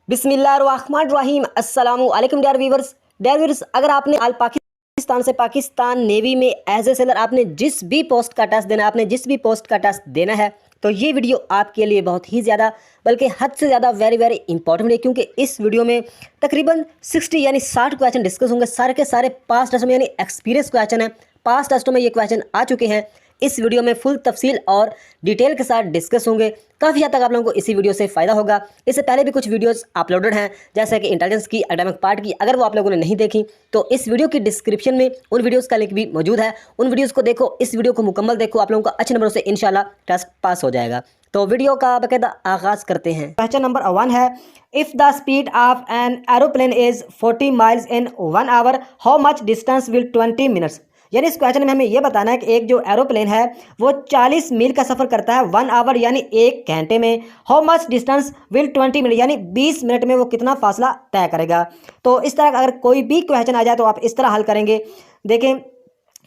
बिस्मिल्लाहिर्रहमानिर्रहीम अस्सलामु अलैकुम डियर व्यूअर्स, अगर आपने आल पाकिस्तान से पाकिस्तान नेवी में एज ए सेलर आपने जिस भी पोस्ट का टेस्ट देना है, आपने जिस भी पोस्ट का टेस्ट देना है, तो ये वीडियो आपके लिए बहुत ही ज़्यादा बल्कि हद से ज़्यादा वेरी इंपॉर्टेंट है, क्योंकि इस वीडियो में तकरीबन 60 यानी 60 क्वेश्चन डिस्कस होंगे। सारे के सारे पास्ट टेस्ट में यानी एक्सपीरियंस क्वेश्चन है, पास्ट टेस्टों में ये क्वेश्चन आ चुके हैं। इस वीडियो में फुल तफसील और डिटेल के साथ डिस्कस होंगे। काफ़ी हद तक आप लोगों को इसी वीडियो से फ़ायदा होगा। इससे पहले भी कुछ वीडियोस अपलोडेड हैं, जैसे कि इंटेलिजेंस की, एकेडमिक पार्ट की। अगर वो आप लोगों ने नहीं देखी तो इस वीडियो की डिस्क्रिप्शन में उन वीडियोस का लिंक भी मौजूद है। उन वीडियोस को देखो, इस वीडियो को मुकम्मल देखो, आप लोगों का अच्छे नंबरों से इंशाल्लाह टेस्ट पास हो जाएगा। तो वीडियो का बाकायदा आगाज़ करते हैं। क्वेश्चन नंबर 1 है, if the speed of an aeroplane is 40 miles in 1 hour, how much distance will 20 minutes. यानी इस क्वेश्चन में हमें यह बताना है कि एक जो एरोप्लेन है वो 40 मील का सफ़र करता है 1 आवर यानी 1 घंटे में। How much distance will 20 minute, यानी 20 मिनट में वो कितना फासला तय करेगा। तो इस तरह अगर कोई भी क्वेश्चन आ जाए तो आप इस तरह हल करेंगे। देखें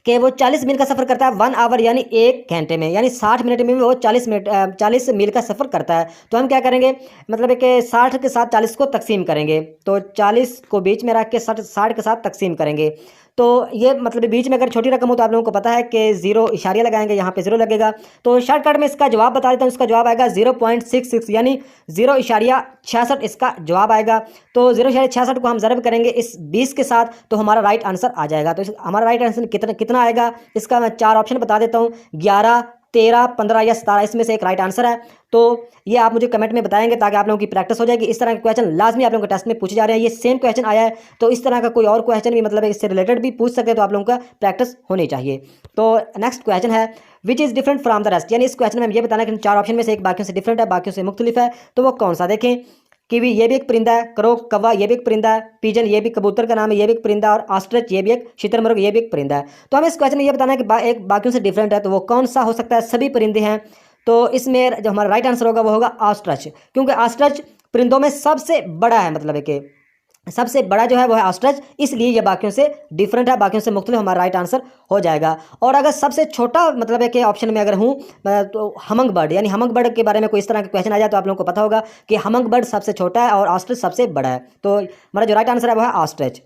कि वो 40 मील का सफ़र करता है 1 आवर यानी 1 घंटे में, यानी 60 मिनट में वो 40 मील का सफ़र करता है। तो हम क्या करेंगे, मतलब है कि 60 के साथ 40 को तकसीम करेंगे, तो 40 को बीच में रख के 60 के साथ तकसीम करेंगे। तो ये मतलब बीच में अगर छोटी रकम हो तो आप लोगों को पता है कि ज़ीरो इशारिया लगाएंगे, यहाँ पे ज़ीरो लगेगा। तो शॉर्टकट में इसका जवाब बता देता हूँ, इसका जवाब आएगा 0.66 यानी 0.66 इसका जवाब आएगा। तो 0.66 को हम ज़रब करेंगे इस 20 के साथ, तो हमारा राइट आंसर आ जाएगा। तो हमारा राइट आंसर कितना आएगा, इसका मैं 4 ऑप्शन बता देता हूँ, 11, 13, 15 या 17, इसमें से एक राइट आंसर है। तो ये आप मुझे कमेंट में बताएंगे ताकि आप लोगों की प्रैक्टिस हो जाएगी। इस तरह के क्वेश्चन लाजमी आप लोगों के टेस्ट में पूछे जा रहे हैं। ये सेम क्वेश्चन आया है, तो इस तरह का कोई और क्वेश्चन भी मतलब इससे रिलेटेड भी पूछ सकते हैं, तो आप लोगों का प्रैक्टिस होनी चाहिए। तो नेक्स्ट क्वेश्चन है, which is different from the rest, यानी इस क्वेश्चन में हम ये बताना है कि 4 ऑप्शन में से एक बाकियों से डिफरेंट है, बाकियों से मुख्तलिफ है, तो वो कौन सा। देखें, कीवी ये भी एक परिंदा है, करो कौवा ये भी एक परिंदा है, पिजन ये भी कबूतर का नाम है, ये भी एक परिंदा है, और ऑस्ट्रिच ये भी एक शुतुरमुर्ग ये भी एक परिंदा है। तो हमें इस क्वेश्चन में ये बताना है कि एक बाकियों से डिफरेंट है, तो वो कौन सा हो सकता है। सभी परिंदे हैं, तो इसमें जो हमारा राइट आंसर होगा वो होगा ऑस्ट्रिच, क्योंकि ऑस्ट्रिच परिंदों में सबसे बड़ा है, मतलब है कि सबसे बड़ा जो है वो है ऑस्ट्रिच, इसलिए ये बाकियों से डिफरेंट है, बाकियों से मुख्तलिफ हमारा राइट आंसर हो जाएगा। और अगर सबसे छोटा मतलब है कि ऑप्शन में अगर हूँ तो हमंग बर्ड, यानी हमंग बर्ड के बारे में कोई इस तरह का क्वेश्चन आ जाए तो आप लोगों को पता होगा कि हमंग बर्ड सबसे छोटा है और ऑस्ट्रिच सबसे बड़ा है। तो हमारा जो राइट आंसर है वो है ऑस्ट्रिच।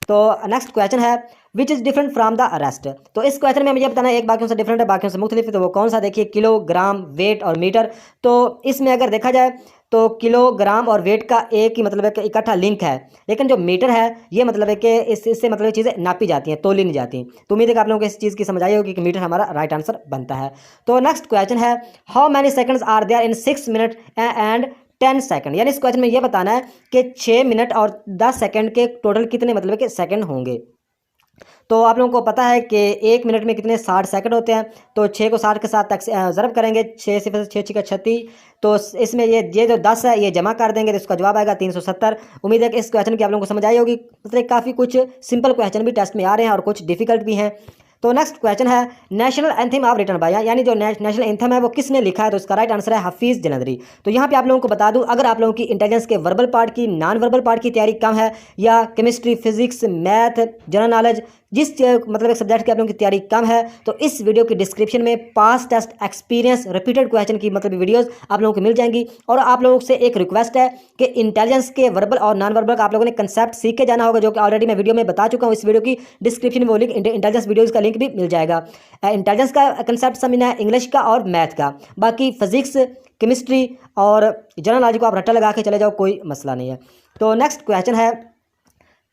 तो नेक्स्ट क्वेश्चन है, which is different from the rest. तो इस क्वेश्चन में हमें यह बताना है एक बाकियों से डिफरेंट है, बाकियों से मुख्तलिफ है, तो वो कौन सा। देखिए, किलो, ग्राम, वेट और मीटर। तो इसमें अगर देखा जाए तो किलो, ग्राम और वेट का एक ही मतलब है कि इकट्ठा लिंक है, लेकिन जो मीटर है ये मतलब है कि इससे मतलब चीज़ें नापी जाती हैं, तोली नहीं जाती। तो उम्मीद है कि आप लोगों को इस चीज़ की समझ आई होगी कि मीटर हमारा राइट आंसर बनता है। तो नेक्स्ट क्वेश्चन है, how many seconds are there in 6 minute and 10 second, यानी इस क्वेश्चन में यह बताना है कि 6 मिनट और 10 सेकंड के टोटल कितने मतलब कि सेकंड होंगे। तो आप लोगों को पता है कि 1 मिनट में कितने 60 सेकंड होते हैं, तो 6 को 60 के साथ ज़रब करेंगे, 6 से 6 6 का 36, तो इसमें ये जो 10 है ये जमा कर देंगे, तो इसका जवाब आएगा 370। उम्मीद है कि इस क्वेश्चन की आप लोगों को समझ आई होगी। मतलब काफ़ी कुछ सिंपल क्वेश्चन भी टेस्ट में आ रहे हैं और कुछ डिफिकल्ट भी हैं। तो नेक्स्ट क्वेश्चन है, national anthem of written by, यानी जो नेशनल एंथम है वो किसने लिखा है। तो इसका राइट आंसर है हफीज़ जलंधरी। तो यहाँ पे आप लोगों को बता दूं, अगर आप लोगों की इंटेलिजेंस के वर्बल पार्ट की, नॉन वर्बल पार्ट की तैयारी कम है, या chemistry, physics, math, general knowledge, जिस मतलब एक सब्जेक्ट की आप लोगों की तैयारी कम है, तो इस वीडियो की डिस्क्रिप्शन में पास टेस्ट, एक्सपीरियंस, रिपीटेड क्वेश्चन की मतलब वीडियोस आप लोगों को मिल जाएंगी। और आप लोगों से एक रिक्वेस्ट है कि इंटेलिजेंस के वर्बल और नॉन वर्बल का आप लोगों ने कंसेप्ट सीख के जाना होगा, जो कि ऑलरेडी मैं वीडियो में बता चुका हूँ। इस वीडियो की डिस्क्रिप्शन में वो लिंक, इंटेलिजेंस वीडियोज़ का लिंक भी मिल जाएगा। इंटेलिजेंस का कंसेप्ट समझना है, इंग्लिश का और मैथ का, बाकी फिजिक्स, केमिस्ट्री और जनरल नॉलेज को आप रट्टा लगा के चले जाओ, कोई मसला नहीं है। तो नेक्स्ट क्वेश्चन है,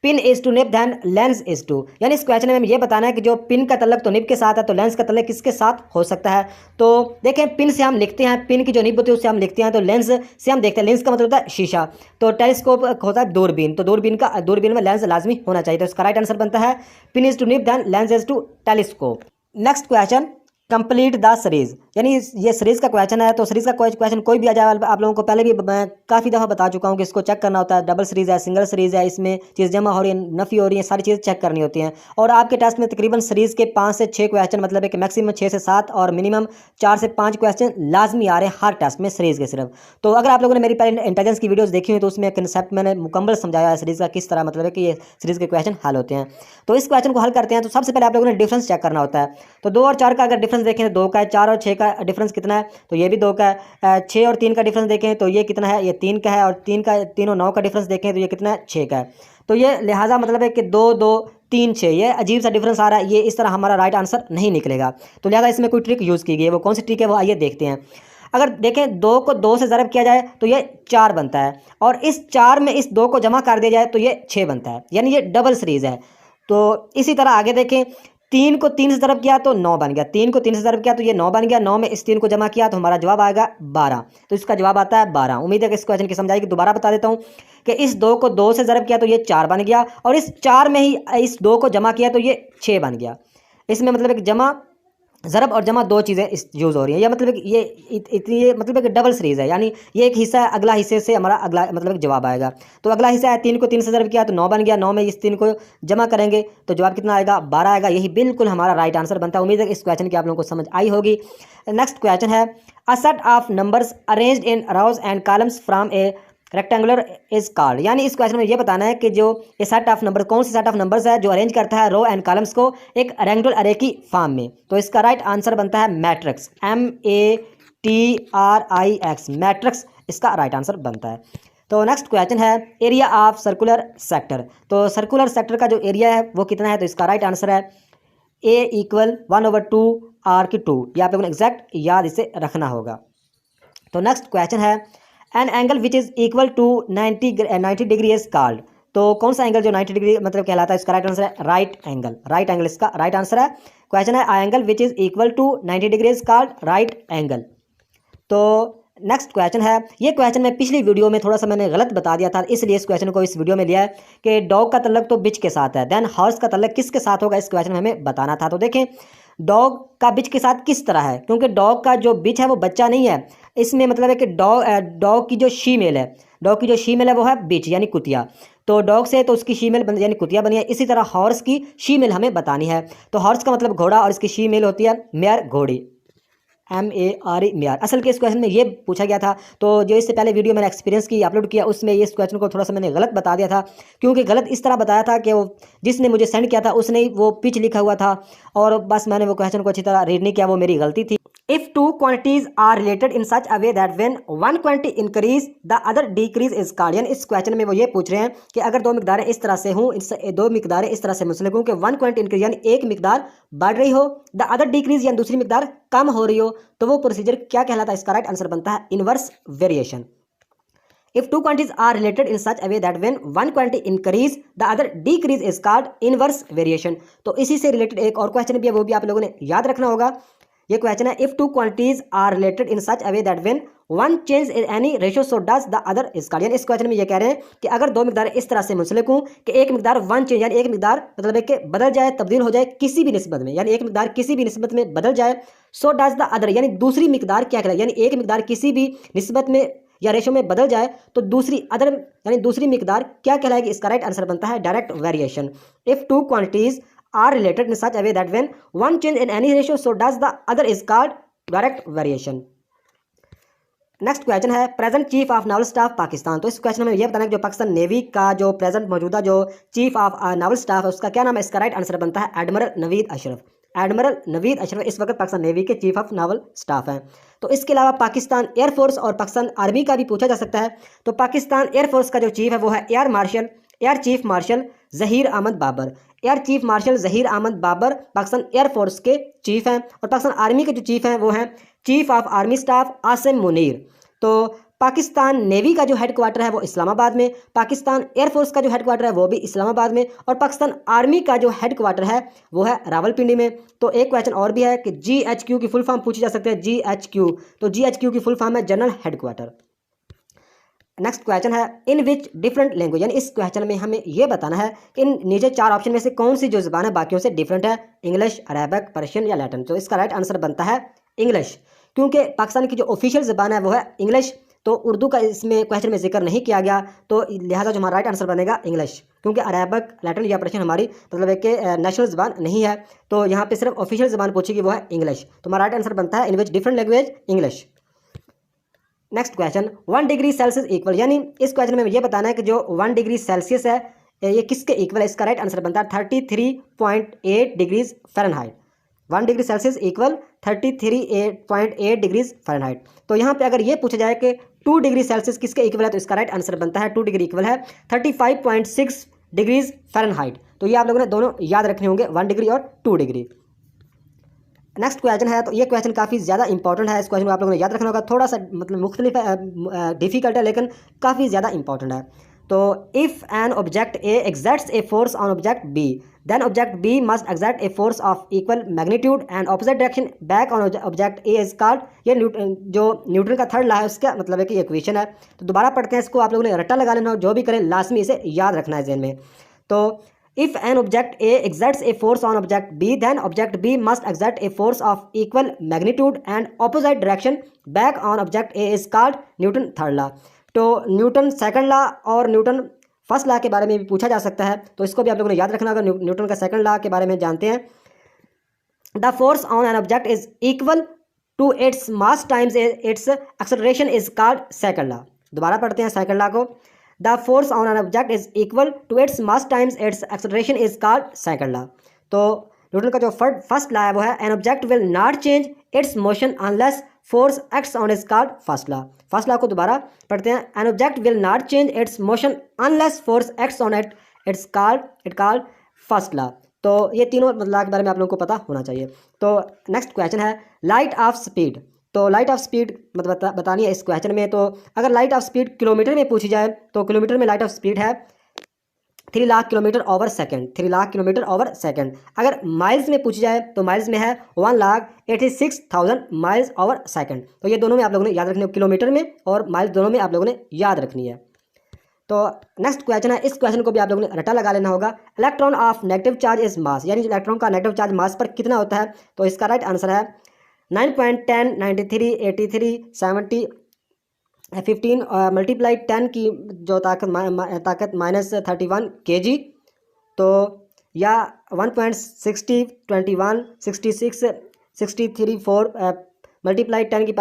pin is to nib than lens is to, यानी इस क्वेश्चन में हमें यह बताना है कि जो पिन का तल्लक तो निब के साथ है, तो लेंस का तल्लक किसके साथ हो सकता है। तो देखें, पिन से हम लिखते हैं, पिन की जो निब होती है उससे हम लिखते हैं, तो लेंस से हम देखते हैं, लेंस का मतलब होता है शीशा। तो टेलीस्कोप होता है दूरबीन, तो दूरबीन में लेंस लाजमी होना चाहिए। तो इसका राइट आंसर बनता है pin is to nib than lens is to telescope. Next question, complete the series, यानी ये सीरीज का क्वेश्चन है। तो सीरीज का क्वेश्चन कोई भी आ जाए, आप लोगों को पहले भी मैं काफ़ी दफ़ा बता चुका हूँ कि इसको चेक करना होता है। डबल सीरीज है, सिंगल सीरीज है, इसमें चीज़ जमा हो रही है, नफ़ी हो रही है, सारी चीज़ें चेक करनी होती हैं। और आपके टेस्ट में तकरीबन सीरीज के 5 से 6 क्वेश्चन, मतलब है कि मैक्सिमम 6 से 7 और मिनिमम 4 से 5 क्वेश्चन लाजमी आ रहे हैं हर टेस्ट में सीरीज के सिर्फ। तो अगर आप लोगों ने मेरी पहले इंटेलिजेंस की वीडियोज़ देखी हुई तो उसमें कंसेप्ट मैंने मुकम्मल समझाया है सीरीज़ का, किस तरह मतलब है कि ये सीरीज़ के क्वेश्चन हल होते हैं। तो इस क्वेश्चन को हल करते हैं, तो सबसे पहले आप लोगों ने डिफरेंस चेक करना होता है। तो 2 और 4 का अगर डिफरेंस डिफरेंस देखें तो 2 का है, 4 और 6 का डिफरेंस कितना है, तो ये भी 2 का है। 6 और 3 का डिफरेंस देखें तो ये कितना है, ये 3 का है। और 3 और 9 का डिफरेंस देखें तो ये कितना है, 6 का है। तो ये लिहाजा मतलब है कि 2 2 3 6, ये अजीब सा डिफरेंस आ रहा है, ये इस तरह हमारा राइट आंसर नहीं निकलेगा। तो लिहाजा इसमें कोई ट्रिक यूज़ की गई है, वो कौन सी ट्रिक है वो आइए देखते हैं। अगर देखें 2 को 2 से ज़रब किया जाए तो ये 4 बनता है, और इस 4 में इस 2 को जमा कर दिया जाए तो ये 6 बनता है, यानी ये डबल सीरीज़ है। तो इसी तरह आगे देखें, 3 को 3 से ज़रब किया तो 9 बन गया, 3 को 3 से ज़रब किया तो ये 9 बन गया, 9 में इस 3 को जमा किया तो हमारा जवाब आएगा 12। तो इसका जवाब आता है 12। उम्मीद है कि इस क्वेश्चन की समझ आएगी। दोबारा बता देता हूँ कि इस 2 को 2 से ज़रब किया तो ये 4 बन गया, और इस 4 में ही इस 2 को जमा किया तो ये 6 बन गया। इसमें मतलब एक जमा, ज़रब और जमा दो चीज़ें इस यूज़ हो रही हैं। यह मतलब ये इतनी ये मतलब एक डबल सीरीज़ है, यानी ये एक हिस्सा है, अगला हिस्से से हमारा अगला मतलब एक जवाब आएगा। तो अगला हिस्सा है 3 को 3 से ज़रब किया तो 9 बन गया, 9 में इस 3 को जमा करेंगे तो जवाब कितना आएगा, 12 आएगा। यही बिल्कुल हमारा राइट आंसर बनता है। उम्मीद है कि इस क्वेश्चन की आप लोगों को समझ आई होगी। नेक्स्ट क्वेश्चन है, a set of numbers arranged in rows and columns from a rectangular is called. यानी इस क्वेश्चन में ये बताना है कि जो ये सेट ऑफ नंबर, कौन सी सेट ऑफ नंबर्स है जो अरेंज करता है रो एंड कॉलम्स को एक रेक्टेंगुलर अरे की फॉर्म में। तो इसका राइट आंसर बनता है मैट्रिक्स, MATRIX, मैट्रिक्स इसका राइट आंसर बनता है। तो नेक्स्ट क्वेश्चन है, एरिया ऑफ सर्कुलर सेक्टर। तो सर्कुलर सेक्टर का जो एरिया है वो कितना है, तो इसका राइट आंसर है A = 1/2 R⁴। ये आप लोगों ने एग्जैक्ट याद इसे रखना होगा। तो नेक्स्ट क्वेश्चन है, an angle which is equal to 90 degree is called. तो कौन सा एंगल जो 90 डिग्री मतलब कहलाता है, इसका राइट आंसर है राइट एंगल। राइट एंगल इसका राइट आंसर है। क्वेश्चन है, a angle which is equal to 90 degree is called right angle. तो नेक्स्ट क्वेश्चन है, ये क्वेश्चन मैं पिछली वीडियो में थोड़ा सा मैंने गलत बता दिया था, इसलिए इस क्वेश्चन को इस वीडियो में लिया है कि डॉग का तल्लक तो बिच के साथ है, देन हॉर्स का तल्लक किसके साथ होगा, इस क्वेश्चन में हमें बताना था। तो देखें डॉग का बिच के साथ किस तरह है, क्योंकि डॉग का जो बिच है वो बच्चा नहीं है, इसमें मतलब है कि डॉग की जो शीमेल है, डॉग की जो शीमेल है वो है बिच यानी कुतिया। तो डॉग से तो उसकी शीमेल यानी कुतिया बनी है। इसी तरह हॉर्स की शीमेल हमें बतानी है। तो हॉर्स का मतलब घोड़ा और इसकी शीमेल होती है मेयर, घोड़ी, MARE मेयर। असल के इस क्वेश्चन में ये पूछा गया था, तो जो इससे पहले वीडियो मैंने एक्सपीरियंस की अपलोड किया उसमें ये इस क्वेश्चन को थोड़ा सा मैंने गलत बता दिया था, क्योंकि गलत इस तरह बताया था कि वो जिसने मुझे सेंड किया था उसने वो पिच लिखा हुआ था, और बस मैंने वो क्वेश्चन को अच्छी तरह रीड नहीं किया, वो मेरी गलती थी। If two quantities are related in such a way that when one quantity increase the other decrease is called. यानी इस क्वेश्चन में वो ये पूछ रहे हैं कि अगर दो मिकदारें इस तरह से हों, दो मिकदारें इस तरह से मुंसलिक हों कि वन क्वांटिटी इंक्रीज यानी एक मिकदार बढ़ रही हो, द अदर डिक्रीज यानी दूसरी मिकदार कम हो रही हो, तो वो प्रोसीजर क्या कहलाता है, इसका राइट आंसर बनता है inverse variation. If two quantities are related in such a way that when one quantity increase the other decrease is called inverse variation। तो इसी से रिलेटेड एक और क्वेश्चन भी है, वो भी आप लोगों ने याद रखना होगा। ये क्वेश्चन है, if two quantities are related in such a way that when one change in any ratio so does the other is called। यानी इस क्वेश्चन में ये कह रहे हैं कि अगर दो मिकदार इस तरह से मुंसलिक हों कि एक मिकदार वन चेंज यानी एक मिकदार मतलब है कि बदल जाए, तब्दील हो जाए किसी भी निस्बत में, यानी एक मिकदार किसी भी निस्बत में बदल जाए, so does the other यानी दूसरी मिकदार क्या कहलाएगी, यानी एक मिकदार किसी भी निस्बत में या रेशो में बदल जाए तो दूसरी अदर यानी दूसरी मिकदार क्या कहलाएगी, इसका राइट आंसर बनता है direct variation. If two quantities are related in such a way that when one change in any ratio so does the other is called direct variation. Next question है, present chief of naval staff Pakistan. तो इस क्वेश्चन में यह बताना है कि जो पाकिस्तान नेवी का जो प्रेजेंट मौजूदा जो चीफ ऑफ नावल स्टाफ है उसका क्या नाम है, इसका राइट आंसर बनता है एडमिरल नवीद अशरफ। एडमिरल नवीद अशरफ इस वक्त पाकिस्तान नेवी के चीफ ऑफ नावल स्टाफ हैं। तो इसके अलावा पाकिस्तान एयरफोर्स और पाकिस्तान आर्मी का भी पूछा जा सकता है। तो पाकिस्तान एयरफोर्स का जो चीफ है वो है air chief marshal Zaheer Ahmed Babar. Air chief marshal Zaheer Ahmed Babar Pakistan air force के चीफ हैं। और पाकिस्तान आर्मी के जो चीफ हैं वो हैं chief of army staff Asim Munir. तो पाकिस्तान नेवी का जो हेडक्वार्टर है वो इस्लामाबाद में, पाकिस्तान एयरफोर्स का जो हेडक्वार्टर है वो भी इस्लामाबाद में, और पाकिस्तान आर्मी का जो हेडक्वार्टर है वो है रावलपिंडी में। तो एक क्वेश्चन और भी है कि GHQ की फुल फॉर्म पूछी जा सकती है, GHQ। तो GHQ की फुल फॉर्म है जनरल हेडक्वार्टर। नेक्स्ट क्वेश्चन है, इन विच डिफरेंट लैंग्वेज। यानी इस क्वेश्चन में हमें यह बताना है कि इन नीचे चार ऑप्शन में से कौन सी जो ज़बान है बाकियों से डिफरेंट है, इंग्लिश, अरेबिक, पर्शियन या लैटिन। तो इसका राइट आंसर बनता है इंग्लिश, क्योंकि पाकिस्तान की जो ऑफिशियल ज़बान है वो है इंग्लिश। तो उर्दू का इसमें क्वेश्चन में जिक्र नहीं किया गया, तो लिहाजा जो हमारा राइट आंसर बनेगा इंग्लिश, क्योंकि अरेबिक, लैटिन या पर्शियन हमारी मतलब है कि नेशनल ज़बान नहीं है। तो यहाँ पे सिर्फ ऑफिशियल ज़बान पूछेगी वो है इंग्लिश। तो हमारा राइट आंसर बनता है in which different language English. Next question, 1 degree Celsius equal. यानी इस क्वेश्चन में ये बताना है कि जो 1 डिग्री सेल्सियस है ये किसके इक्वल है, इसका राइट आंसर बनता है 33.8 degrees Fahrenheit. 1 degree Celsius equal 33.8 degrees Fahrenheit. तो यहाँ पे अगर ये पूछा जाए कि 2 डिग्री सेल्सियस किसके इक्वल है, तो इसका राइट आंसर बनता है 2 डिग्री इक्वल है 35.6 डिग्रीज फ़ारेनहाइट। तो ये आप लोगों ने दोनों याद रखने होंगे, 1 डिग्री और 2 डिग्री। नेक्स्ट क्वेश्चन है, तो ये क्वेश्चन काफ़ी ज़्यादा इंपॉर्टेंट है, इस क्वेश्चन को आप लोगों ने याद रखना होगा। थोड़ा सा मतलब मुख्तलिफ डिफिकल्ट है लेकिन काफ़ी ज़्यादा इंपॉर्टेंट है। तो if an object A exerts a force on object B, then object B must exert a force of equal magnitude and opposite direction back on object A is called. ये जो Newton का third law है उसका मतलब है कि ये equation है। तो दोबारा पढ़ते हैं इसको, आप लोगों ने रट्टा लगा लेना, जो भी करें लाजमी इसे याद रखना है ज़हन में। तो if an object A exerts a force on object B, then object B must exert a force of equal magnitude and opposite direction back on object A is called Newton third law. तो Newton second law और Newton first law के बारे में भी पूछा जा सकता है, तो इसको भी आप लोगों ने याद रखना होगा। न्यूटन का सेकंड लॉ के बारे में जानते हैं, the force on an object is equal to its mass times its acceleration is called second law. दोबारा पढ़ते हैं सेकंड लॉ को, the force on an object is equal to its mass times its acceleration is called second law. तो Newton का जो first law है वो है an object will not change its motion unless force acts on is called first law. First law को दोबारा पढ़ते हैं, N object will not change its motion unless force acts on it called first law. तो ये तीनों law के बारे में आप लोगों को पता होना चाहिए। तो नेक्स्ट क्वेश्चन है लाइट ऑफ स्पीड। तो लाइट ऑफ स्पीड मतलब बतानी है इस क्वेश्चन में। तो अगर लाइट ऑफ स्पीड किलोमीटर में पूछी जाए तो किलोमीटर में लाइट ऑफ स्पीड है 3 lakh kilometre over second, 3 lakh kilometre over second. अगर माइल्स में पूछी जाए तो माइल्स में है 1,86,000 माइल्स ओवर सेकंड। तो ये दोनों में आप लोगों ने याद रखनी है, किलोमीटर में और माइल्स दोनों में आप लोगों ने याद रखनी है। तो नेक्स्ट क्वेश्चन है, इस क्वेश्चन को भी आप लोगों ने रटा लगा लेना होगा। Electron of negative charge is mass, यानी इलेक्ट्रॉन का नेगेटिव चार्ज मास पर कितना होता है। तो इसका राइट आंसर है 9.10, 93, 83, 70, 15 मल्टीप्लाई 10 की जो ताकत -31 kg, तो या 1.60, 21, 66, 63, 4 मल्टीप्लाई 10 की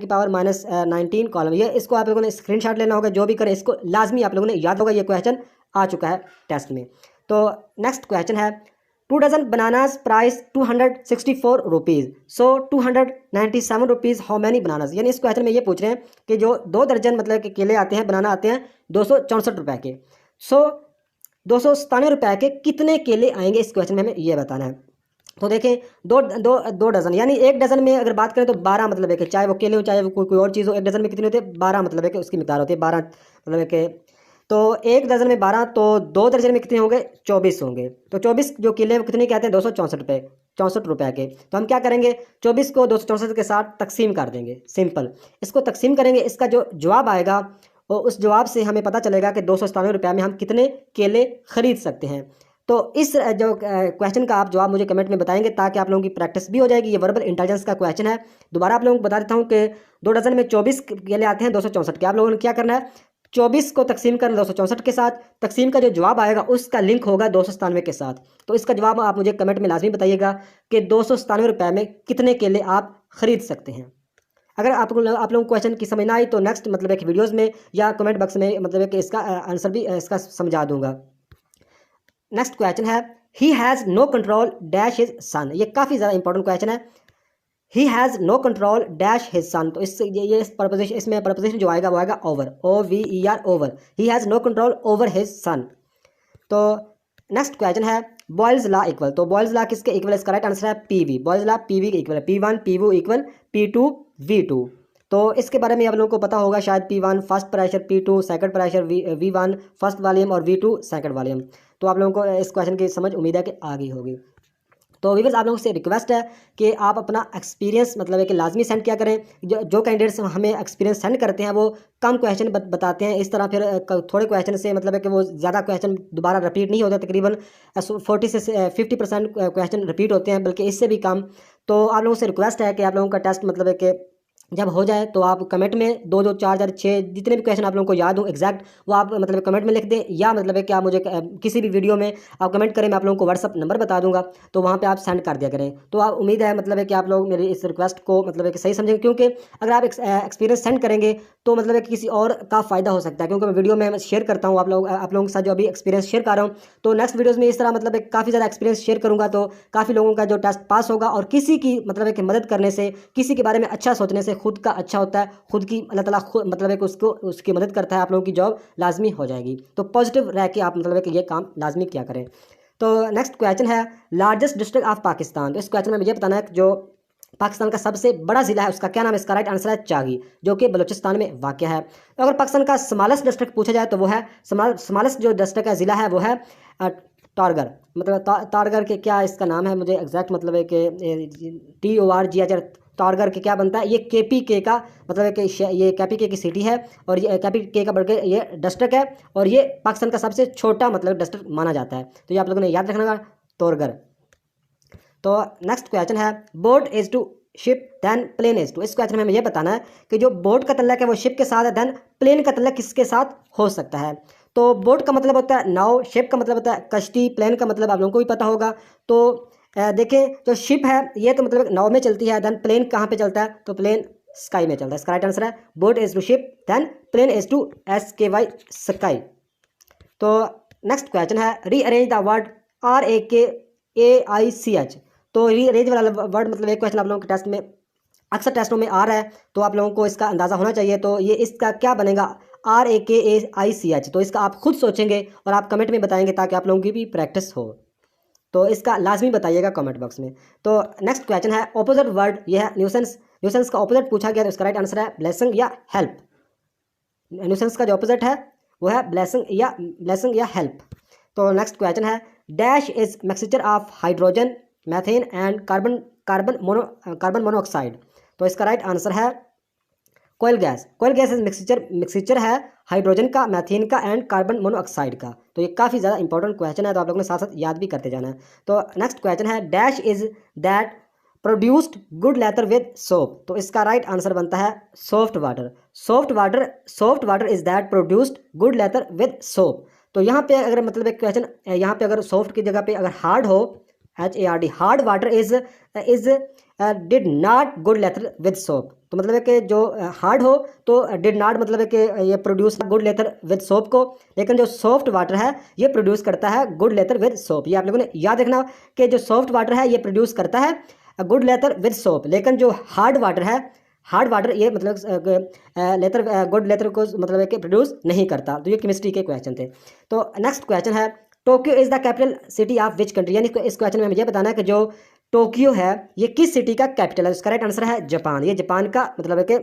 पावर -19 कॉलम। ये इसको आप लोगों ने स्क्रीनशॉट लेना होगा, जो भी करें इसको लाजमी आप लोगों ने याद होगा, ये क्वेश्चन आ चुका है टेस्ट में। तो नेक्स्ट क्वेश्चन है 2 dozen bananas price 264 rupees, so 297 rupees how many bananas. यानी इस क्वेश्चन में ये पूछ रहे हैं कि जो 2 दर्जन मतलब कि केले आते हैं, बनाना आते हैं 264 रुपये के, सो 297 रुपये के कितने केले आएंगे, इस क्वेश्चन में हमें ये बताना है। तो देखें दो डजन, यानी एक डजन में अगर बात करें तो 12 मतलब है कि चाहे वो केले हो चाहे वो कोई और चीज़ हो, एक डजन में कितने होते हैं 12 मतलब है कि उसकी मिकदार होती है 12 मतलब है कि, तो एक दर्जन में 12, तो 2 दर्जन में कितने होंगे 24 होंगे। तो 24 जो केले वो कितने के आते हैं 264 रुपये के। तो हम क्या करेंगे 24 को 264 के साथ तकसीम कर देंगे, सिंपल। इसको तकसीम करेंगे, इसका जो जवाब आएगा और उस जवाब से हमें पता चलेगा कि 297 रुपये में हम कितने केले खरीद सकते हैं। तो इस जो क्वेश्चन का आप जवाब मुझे कमेंट में बताएंगे ताकि आप लोगों की प्रैक्टिस भी हो जाएगी। ये वर्बल इंटेलिजेंस का क्वेश्चन है। दोबारा आप लोगों को बता देता हूँ कि 2 डजन में 24 केले आते हैं 264 के। आप लोगों ने क्या करना है 24 को तकसीम करना 264 के साथ, तकसीम का जो जवाब आएगा उसका लिंक होगा 297 के साथ। तो इसका जवाब आप मुझे कमेंट में लाजमी बताइएगा कि 297 रुपये में कितने केले आप ख़रीद सकते हैं। अगर आप लोगों को क्वेश्चन की समझ ना आई तो नेक्स्ट मतलब एक वीडियोज़ में या कमेंट बॉक्स में मतलब है कि इसका आंसर भी इसका समझा दूंगा। नेक्स्ट क्वेश्चन है he has no control dash his son. ये काफ़ी ज़्यादा इंपॉर्टेंट क्वेश्चन है। He has no control dash his son, तो इससे ये प्रपोजिशन, इसमें प्रपोजिशन जो आएगा वो आएगा over, OVER over. He has no control over his son. तो नेक्स्ट क्वेश्चन है बॉयल्स लॉ इक्वल। तो बॉयल्स लॉ किसके इक्वल, इसका राइट आंसर है PV। बॉयल्स लॉ PV के इक्वल है, P1 PV equal P2 V2। तो इसके बारे में आप लोगों को पता होगा शायद, P1 first pressure, P2 second pressure, V1 first volume और V2 सेकंड वॉल्यूम। तो आप लोगों को इस क्वेश्चन की समझ उम्मीद है कि आ गई होगी। तो व्यूअर्स आप लोगों से रिक्वेस्ट है कि आप अपना एक्सपीरियंस मतलब है कि लाजमी सेंड किया करें। जो कैंडिडेट्स हमें एक्सपीरियंस सेंड करते हैं वो कम क्वेश्चन बताते हैं, इस तरह फिर थोड़े क्वेश्चन से मतलब है कि वो ज़्यादा क्वेश्चन दोबारा रिपीट नहीं होता, तकरीबन 40 से 50% क्वेश्चन रिपीट होते हैं, बल्कि इससे भी कम। तो आप लोगों से रिक्वेस्ट है कि आप लोगों का टेस्ट मतलब है कि जब हो जाए तो आप कमेंट में 2 2 4 4 6 जितने भी क्वेश्चन आप लोगों को याद हो एग्जैक्ट वो आप मतलब कमेंट में लिख दें, या मतलब है कि आप मुझे किसी भी वीडियो में आप कमेंट करें, मैं आप लोगों को व्हाट्सअप नंबर बता दूंगा, तो वहाँ पे आप सेंड कर दिया करें। तो आप उम्मीद है मतलब है कि आप लोग मेरी इस रिक्वेस्ट को मतलब है कि सही समझेंगे, क्योंकि अगर आप एक्सपीरियंस सेंड करेंगे तो मतलब है कि किसी और का फ़ायदा हो सकता है, क्योंकि मैं वीडियो में शेयर करता हूँ आप लोगों के साथ जो अभी एक्सपीरियंस शेयर कर रहा हूँ, तो नेक्स्ट वीडियोज़ में इस तरह मतलब काफ़ी ज़्यादा एक्सपीरियंस शेयर करूँगा, तो काफ़ी लोगों का जो टेस्ट पास होगा, और किसी की मतलब है कि मदद करने से, किसी के बारे में अच्छा सोचने से खुद का अच्छा होता है, खुद की अल्लाह ताला खुद मतलब है कि उसको उसकी मदद करता है, आप लोगों की जॉब लाजमी हो जाएगी। तो पॉजिटिव रह के आप मतलब है कि ये काम लाजमी किया करें। तो नेक्स्ट क्वेश्चन है लार्जेस्ट डिस्ट्रिक्ट ऑफ पाकिस्तान। तो इस क्वेश्चन में मुझे बताना है कि जो पाकिस्तान का सबसे बड़ा ज़िला है उसका क्या नाम है। इसका राइट आंसर है चागी, जो कि बलूचिस्तान में वाक़ है। तो अगर पाकिस्तान का स्मॉलेस्ट डिस्ट्रिक्ट पूछा जाए तो वो है स्मॉलेस्ट जो डिस्ट्रिक्ट है, ज़िला है, वो है टारगर। मतलब तारगर के क्या इसका नाम है, मुझे एग्जैक्ट मतलब है कि TORG टारगर के क्या बनता है, ये KPK का मतलब है कि ये KPK की सिटी है, और ये KPK का बढ़ के ये डिस्ट्रिक्ट है, और ये पाकिस्तान का सबसे छोटा मतलब डिस्ट्रिक्ट माना जाता है। तो ये आप लोगों ने याद रखना होगा, तोरगर। तो नेक्स्ट क्वेश्चन है boat is to ship then plane is to. इस क्वेश्चन में हमें यह बताना है कि जो बोट का तल्लक है वो शिप के साथ है, देन प्लेन का तल्लक किसके साथ हो सकता है। तो बोट का मतलब होता है नाव, शिप का मतलब होता है कश्ती, प्लेन का मतलब आप लोगों को भी पता होगा। तो देखें जो शिप है ये तो मतलब नाव में चलती है, देन प्लेन कहाँ पे चलता है, तो प्लेन स्काई में चलता है। इसका राइट आंसर है boat is to ship then plane is to SKY sky. तो नेक्स्ट क्वेश्चन है रीअरेंज द वर्ड RAKAICH। तो रीअरेंज वाला वर्ड मतलब एक क्वेश्चन आप लोगों के टेस्ट में अक्सर टेस्टों में आ रहा है, तो आप लोगों को इसका अंदाज़ा होना चाहिए। तो ये इसका क्या बनेगा, RAKAICH। तो इसका आप खुद सोचेंगे और आप कमेंट में बताएंगे ताकि आप लोगों की भी प्रैक्टिस हो। तो इसका लाजमी बताइएगा कमेंट बॉक्स में। तो नेक्स्ट क्वेश्चन है ऑपोजिट वर्ड, यह है न्यूसेंस। न्यूसेंस का ऑपोजिट पूछा गया, तो इसका राइट आंसर है ब्लेसिंग या हेल्प। न्यूसेंस का जो ऑपोजिट है वो है ब्लेसिंग या हेल्प। तो नेक्स्ट क्वेश्चन है dash is mixture of hydrogen, methane and carbon monoxide. तो इसका राइट आंसर है coal gas. Coal gas is mixture है हाइड्रोजन का, मैथेन का एंड कार्बन मोनोऑक्साइड का। तो ये काफ़ी ज़्यादा इंपॉर्टेंट क्वेश्चन है, तो आप लोगों ने साथ साथ याद भी करते जाना है। तो नेक्स्ट क्वेश्चन है dash is that produced good lather with soap. तो इसका राइट आंसर बनता है soft water. Soft water is that produced good lather with soap. तो यहाँ पे अगर मतलब एक क्वेश्चन यहाँ पे अगर सॉफ्ट की जगह पे अगर हार्ड हो, HARD, hard water is did not good lather with soap. तो मतलब है कि जो हार्ड हो तो डिड नॉट मतलब है कि ये produce good lather with soap को, लेकिन जो सॉफ्ट वाटर है ये प्रोड्यूस करता है गुड लेदर विद सोप। ये आप लोगों ने याद रखना कि जो सॉफ्ट वाटर है ये प्रोड्यूस करता है गुड लेदर विद सोप, लेकिन जो हार्ड वाटर ये मतलब लेदर गुड लेदर को मतलब है कि प्रोड्यूस नहीं करता। तो ये केमिस्ट्री के क्वेश्चन थे। तो नेक्स्ट क्वेश्चन है Tokyo is the capital city of which country. यानी इस क्वेश्चन में मुझे बताना है कि जो टोक्यो है ये किस सिटी का कैपिटल है। इसका राइट आंसर है जापान। ये जापान का मतलब है कि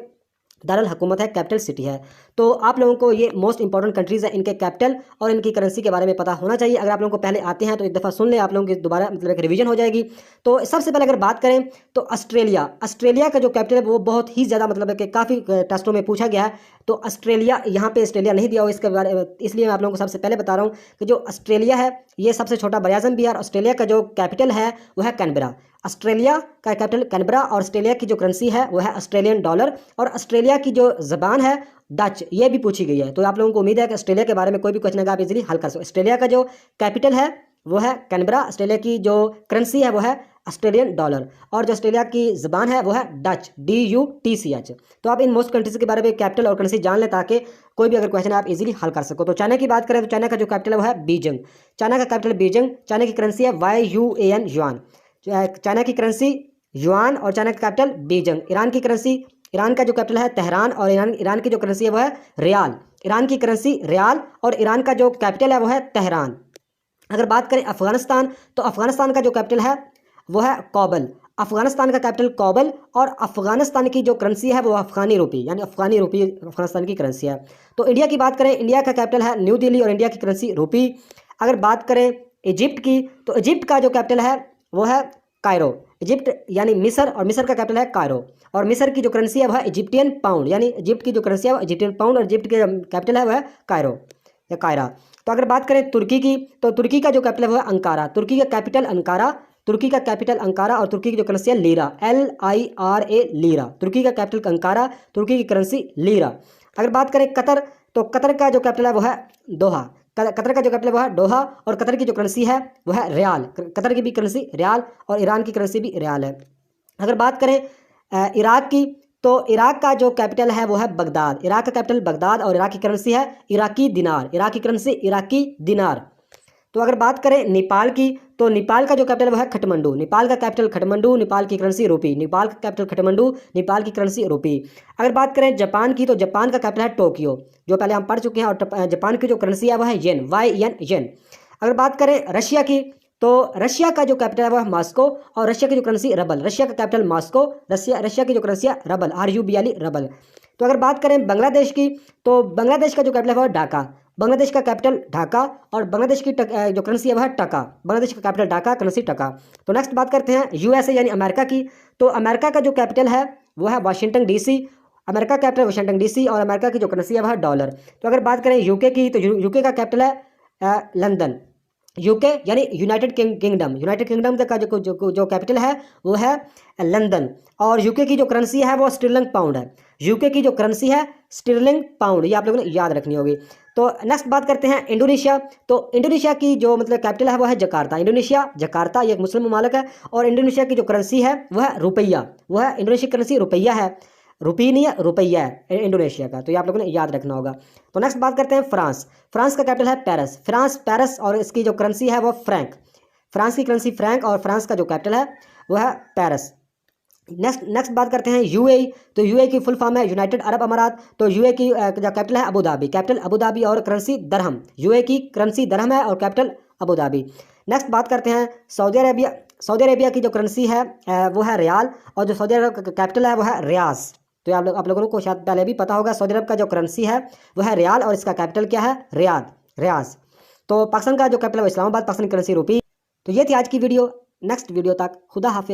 दारुल हुकूमत है, कैपिटल सिटी है। तो आप लोगों को ये मोस्ट इंपॉर्टेंट कंट्रीज़ है, इनके कैपिटल और इनकी करेंसी के बारे में पता होना चाहिए। अगर आप लोगों को पहले आते हैं तो एक दफ़ा सुन लें, आप लोगों की दोबारा मतलब एक रिवीजन हो जाएगी। तो सबसे पहले अगर बात करें तो ऑस्ट्रेलिया का जो कैपिटल है वो बहुत ही ज़्यादा मतलब है कि काफ़ी टेस्टों में पूछा गया है। तो ऑस्ट्रेलिया, यहाँ पे ऑस्ट्रेलिया नहीं दिया हो इसके बारे में, इसलिए मैं आप लोगों को सबसे पहले बता रहा हूँ कि जो ऑस्ट्रेलिया है ये सबसे छोटा बराज़म भी है। और ऑस्ट्रेलिया का जो कैपिटल है वो है कैनबरा। ऑस्ट्रेलिया का कैपिटल कैनबरा, और ऑस्ट्रेलिया की जो करेंसी है वो है ऑस्ट्रेलियन डॉलर, और ऑस्ट्रेलिया की जो ज़बान है डच, ये भी पूछी गई है। तो आप लोगों को उम्मीद है कि ऑस्ट्रेलिया के बारे में कोई भी क्वेश्चन अगर आप इजीली हल कर सकते। ऑस्ट्रेलिया का जो कैपिटल है वो है कैनबरा, ऑस्ट्रेलिया की जो करेंसी है वो है ऑस्ट्रेलियन डॉलर, और जो ऑस्ट्रेलिया की ज़बान है वो है डच, DUTCH। तो आप इन मोस्ट कंट्रीज़ के बारे में कैपिटल और करेंसी जान लें ताकि कोई भी अगर क्वेश्चन आप इजीली हल कर सको। तो चाइना की बात करें तो चाइना का जो कैपिटल है वो है बीजिंग। चाइना का कैपिटल बीजिंग, चाइना की करेंसी है YUAN, युआन। चाइना की करेंसी युआन और चाइना का कैपिटल बीजिंग। ईरान का जो कैपिटल है तेहरान, और ईरान की जो करेंसी है वो है रियाल। ईरान की करेंसी रियाल, और ईरान का जो कैपिटल है वो है तेहरान। अगर बात करें अफगानिस्तान, तो अफगानिस्तान का जो कैपिटल है वो है काबुल। अफगानिस्तान का कैपिटल काबुल, और अफगानिस्तान की जो करेंसी है वो अफगानी रुपी, यानी अफगानी रुपी अफगानिस्तान की करेंसी है। तो इंडिया की बात करें, इंडिया का कैपिटल है न्यू दिल्ली, और इंडिया की करेंसी रुपी। अगर बात करें इजिप्ट की, तो इजिप्ट का जो कैपिटल है वो है कायरो। इजिप्ट यानी मिस्र, और मिस्र का कैपिटल है कायरो, और मिस्र की जो करेंसी है वह है इजिप्टियन पाउंड, यानी इजिप्ट की जो करेंसी है वो इजिप्टियन पाउंड, और इजिप्ट के कैपिटल है वह है कायरो या कायरा। तो अगर बात करें तुर्की की, तो तुर्की का जो कैपिटल है वो है अंकारा। तुर्की का कैपिटल अंकारा, तुर्की का कैपिटल अंकारा और तुर्की की जो करेंसी है लीरा, LIRA लीरा। तुर्की का कैपिटल अंकारा, तुर्की की करेंसी लीरा। अगर बात करें कतर, तो कतर का जो कैपिटल है वो है दोहा। कतर का जो कैपिटल है वो है दोहा और कतर की जो करेंसी है वो है रियाल। कतर की भी करेंसी रियाल और ईरान की करेंसी भी रियाल है। अगर बात करें इराक की, तो इराक का जो कैपिटल है वो है बगदाद। इराक का कैपिटल बगदाद और इराक की करेंसी है इराकी दिनार। इराक की करेंसी इराकी दिनार। तो अगर बात करें नेपाल की, तो नेपाल का जो कैपिटल वो है खटमंडू। नेपाल का कैपिटल खटमंडू, नेपाल की करेंसी रुपी। नेपाल का कैपिटल खटमंडू, नेपाल की करेंसी रुपी। अगर बात करें जापान की, तो जापान का कैपिटल है टोक्यो, जो पहले हम पढ़ चुके हैं। और जापान की जो करेंसी है वो है येन, YN येन। अगर बात करें रशिया की, तो रशिया का जो कैपिटल है वो है मॉस्को और रशिया की जो करेंसी रबल। रशिया का कैपिटल मॉस्को, रशिया की जो करेंसी है रबल, RUBL रबल। तो अगर बात करें बांग्लादेश की, तो बांग्लादेश का जो कैपिटल है वो है ढाका। बांग्लादेश का कैपिटल ढाका और बांग्लादेश की जो करेंसी है वह है टका। बांग्लादेश का कैपिटल ढाका, करेंसी टका। तो नेक्स्ट बात करते हैं USA यानी अमेरिका की। तो अमेरिका का जो कैपिटल है वो है वाशिंगटन DC। अमेरिका का कैपिटल वाशिंगटन DC और अमेरिका की जो करेंसी है वह है डॉलर। तो अगर बात करें यूके की, तो यूके का कैपिटल है लंदन। यूके यानी यूनाइटेड किंगडम। यूनाइटेड किंगडम का जो कैपिटल है वो है लंदन। और यूके की जो करेंसी है वो स्टर्लिंग पाउंड है। यूके की जो करेंसी है स्टर्लिंग पाउंड, ये आप लोगों ने याद रखनी होगी। तो नेक्स्ट बात करते हैं इंडोनेशिया। तो इंडोनेशिया की जो मतलब कैपिटल है वो है जकार्ता। इंडोनेशिया जकार्ता, ये एक मुस्लिम ममालिक है और इंडोनेशिया की जो करेंसी है वो है रुपया। वो है इंडोनेशिया की करेंसी रुपया है, रुपी नहीं है, रुपया है इंडोनेशिया का। तो ये आप लोगों ने याद रखना होगा। तो नेक्स्ट बात करते हैं फ्रांस। फ्रांस का कैपिटल है पेरिस। पेरिस और इसकी जो करेंसी है वो फ्रैंक। फ्रांस की करेंसी फ्रैंक और फ्रांस का जो कैपिटल है वो है पेरिस। नेक्स्ट बात करते हैं UAE। तो UAE की फुल फॉर्म है यूनाइटेड अरब अमारात। तो UAE की जो कैपिटल है Abu Dhabi. Capital Abu Dhabi और करेंसी दरहम। UAE की करेंसी दरहम है और कैपिटल अबू धाबी। नेक्स्ट बात करते हैं सऊदी अरेबिया। सऊदी अरेबिया की जो करेंसी है वो है रियाल और जो सऊदी अरब का कैपिटल है वो है रियाज। तो आप लोगों को शायद पहले भी पता होगा, सऊदी अरब का जो करेंसी है वो है रियाल और इसका कैपिटल क्या है, रियाज। तो पाकिस्तान का जो कैपिटल है इस्लामाबाद, पाकिस्तान की करेंसी रुपी। तो ये थी आज की वीडियो। नेक्स्ट वीडियो तक खुदा हाफिज।